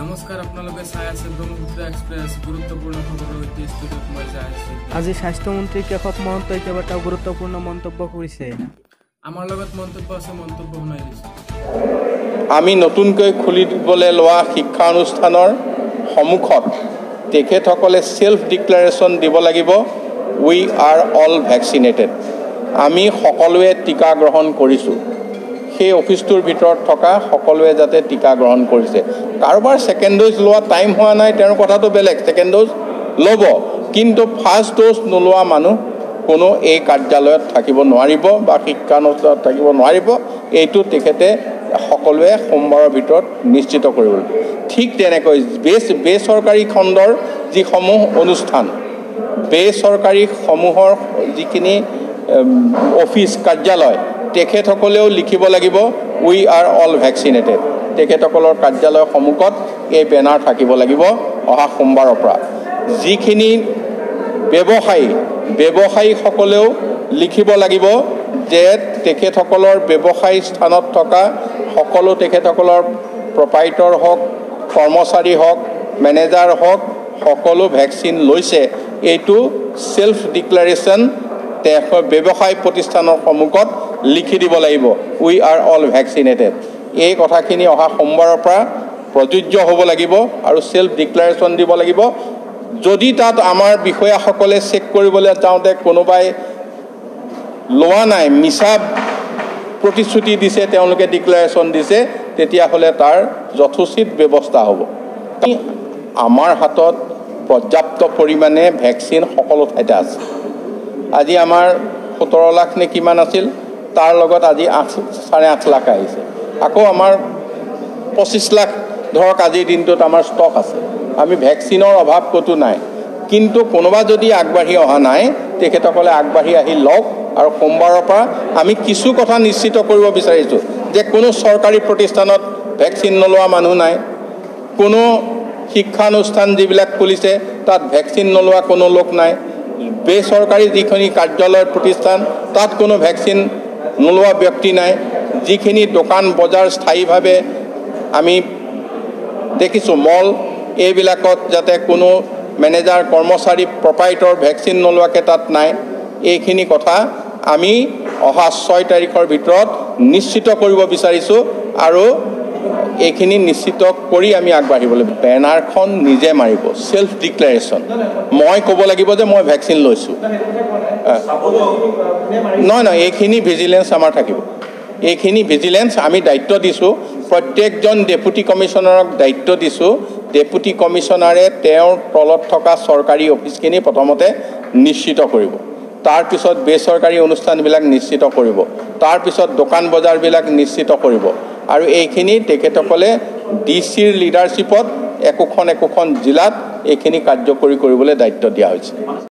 নমস্কাৰ আপোনালোকে চাই আছে ব্ৰহ্মপুত্ৰ এক্সপ্ৰেছ গুৰুত্বপূৰ্ণ খবৰৰ সৈতে ষ্টুডিঅ'ত মই যাই আছো। আজি স্বাস্থ্যমন্ত্ৰী কেশৱ মহন্তই কেইবাটাও গুৰুত্বপূৰ্ণ মন্তব্য কৰিছে। আমাৰ লগত মন্তব্য আছে, মন্তব্য শুনাই দিছো। আমি নতুনকৈ খুলি দিবলৈ লোৱা শিক্ষা অনুষ্ঠানৰ সন্মুখত তেখেতসকলে সেলফ ডিক্লাৰেশ্যন দিব লাগিব, উই আৰ অল ভ্যাকচিনেটেড। আমি সকলোৱে টিকা গ্ৰহণ কৰিছোঁ। সেই অফিচটোৰ ভিতৰত থকা সকলোৱে যাতে টিকা গ্ৰহণ কৰিছে। কাৰোবাৰ সেকেন্ড ডোজ লোৱা টাইম হোৱা নাই, তেওঁৰ কথাটো বেলেগ, সেকেন্ড ডোজ ল'ব, কিন্তু ফাৰ্ষ্ট ডোজ নোলোৱা মানুহ কোনো এই কাৰ্যালয়ত থাকিব নোৱাৰিব বা শিক্ষানুষ্ঠানত থাকিব নোৱাৰিব। এইটো তেখেতে সকলোৱে সোমবাৰৰ ভিতৰত নিশ্চিত কৰিব। ঠিক তেনেকৈ বেচৰকাৰী খণ্ডৰ যিসমূহ অনুষ্ঠান, বেচৰকাৰী সমূহৰ যিখিনি অফিচ কাৰ্যালয়, তেখেতসকলেও লিখিব লাগিব উই আৰ অল ভ্যাকচিনেটেড। তেখেতসকলৰ কাৰ্যালয়ৰ সন্মুখত এই বেনাৰ থাকিব লাগিব অহা সোমবাৰৰ পৰা। যিখিনি ব্যৱসায়ীসকলেও লিখিব লাগিব যে তেখেতসকলৰ ব্যৱসায়ী স্থানত থকা সকলো তেখেতসকলৰ প্ৰপাইটৰ হওক, কৰ্মচাৰী হওক, মেনেজাৰ হওক, সকলো ভ্যাকচিন লৈছে। এইটো সেলফ ডিক্লাৰেশ্যন ব্যৱসায় প্ৰতিষ্ঠানৰ সন্মুখত লিখি দিব লাগিব উই আৰ অল ভ্যাকচিনেটেড। এই কথাখিনি অহা সোমবাৰৰ পৰা প্ৰযোজ্য হ'ব লাগিব আৰু সেলফ ডিক্লাৰেশ্যন দিব লাগিব। যদি তাত আমাৰ বিষয়াসকলে চেক কৰিবলৈ যাওঁতে কোনোবাই লোৱা নাই, মিছা প্ৰতিশ্ৰুতি দিছে, তেওঁলোকে ডিক্লাৰেশ্যন দিছে, তেতিয়াহ'লে তাৰ যথোচিত ব্যৱস্থা হ'ব। আমাৰ হাতত পৰ্যাপ্ত পৰিমাণে ভ্যাকচিন সকলো ঠাইতে আছে। আজি আমাৰ 17 লাখ নে কিমান আছিল, তাৰ লগত আজি 8.5 লাখ আহিছে। আকৌ আমাৰ 25 লাখ ধৰক আজিৰ দিনটোত আমাৰ ষ্টক আছে। আমি ভ্যাকচিনৰ অভাৱ ক'তো নাই, কিন্তু কোনোবা যদি আগবাঢ়ি অহা নাই, তেখেতসকলে আগবাঢ়ি আহি লওক। আৰু সোমবাৰৰ পৰা আমি কিছু কথা নিশ্চিত কৰিব বিচাৰিছোঁ যে কোনো চৰকাৰী প্ৰতিষ্ঠানত ভ্যাকচিন নলোৱা মানুহ নাই, কোনো শিক্ষানুষ্ঠান যিবিলাক খুলিছে তাত ভ্যাকচিন নলোৱা কোনো লোক নাই, বেচৰকাৰী যিখিনি কাৰ্যালয় প্ৰতিষ্ঠান তাত কোনো ভ্যাকচিন নোলোৱা ব্যক্তি নাই, যিখিনি দোকান বজাৰ স্থায়ীভাৱে আমি দেখিছোঁ মল, এইবিলাকত যাতে কোনো মেনেজাৰ, কৰ্মচাৰী, প্ৰপাইটৰ ভ্যাকচিন নোলোৱাকৈ তাত নাই। এইখিনি কথা আমি অহা 6 তাৰিখৰ ভিতৰত নিশ্চিত কৰিব বিচাৰিছোঁ আৰু এইখিনি নিশ্চিত কৰি আমি আগবাঢ়িবলৈ। বেনাৰখন নিজে মাৰিব, সেলফ ডিক্লাৰেশ্যন। মই ক'ব লাগিব যে মই ভ্যাকচিন লৈছোঁ। নহয়, এইখিনি ভিজিলেন্স আমাৰ থাকিব। এইখিনি ভিজিলেন্স আমি দায়িত্ব দিছোঁ, প্ৰত্যেকজন ডেপুটি কমিশ্যনাৰক দায়িত্ব দিছোঁ। ডেপুটি কমিশ্যনাৰে তেওঁৰ তলত থকা চৰকাৰী অফিচখিনি প্ৰথমতে নিশ্চিত কৰিব, তাৰপিছত বেচৰকাৰী অনুষ্ঠানবিলাক নিশ্চিত কৰিব, তাৰপিছত দোকান বজাৰবিলাক নিশ্চিত কৰিব। আৰু এইখিনি তেখেতসকলে ডিচিৰ লিডাৰশ্বিপত একোখন জিলাত এইখিনি কাৰ্যকৰী কৰিবলৈ দায়িত্ব দিয়া হৈছে।